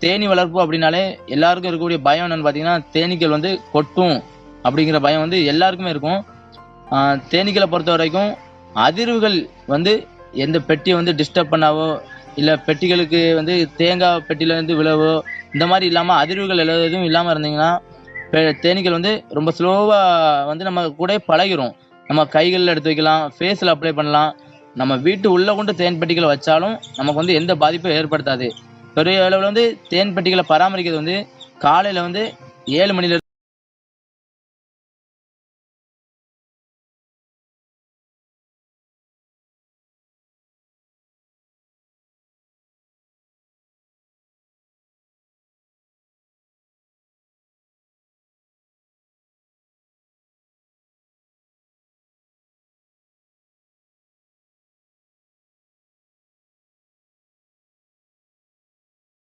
தேனீ வளர்ப்பு அப்படின்னாலே எல்லாருக்கும் இருக்கக்கூடிய பயம் என்னன்னு பார்த்தீங்கன்னா, தேனீக்கள் வந்து கொட்டும் அப்படிங்கிற பயம் வந்து எல்லாருக்குமே இருக்கும். தேனீக்கள பொறுத்தவரைக்கும் அதிர்வுகள் வந்து எந்த பெட்டிய வந்து டிஸ்டர்ப் பண்ணாவோ, இல்ல பெட்டிகளுக்கு வந்து தேங்காய் பெட்டியில இருந்து விழவோ, இந்த மாரி இல்லாம அதிர்வுகள் எதுவும் இல்லாம இருந்தீங்கன்னா, தேனீக்கள் வந்து ரொம்ப ஸ்லோவா வந்து நம்ம கூடயே பழகிரும். நம்ம கைகள்ல எடுத்து வைக்கலாம், ஃபேஸ்ல அப்ளை பண்ணலாம். நம்ம வீட்டு உள்ள கொண்டு தேன் பெட்டிகள வச்சாலும், நமக்கு வந்து எந்த பாதிப்பும் ஏற்படுத்தாது. பெரிய அளவுல வந்து தேன் பெட்டிகள பராமரிக்கிறது வந்து காலையில வந்து 7 மணில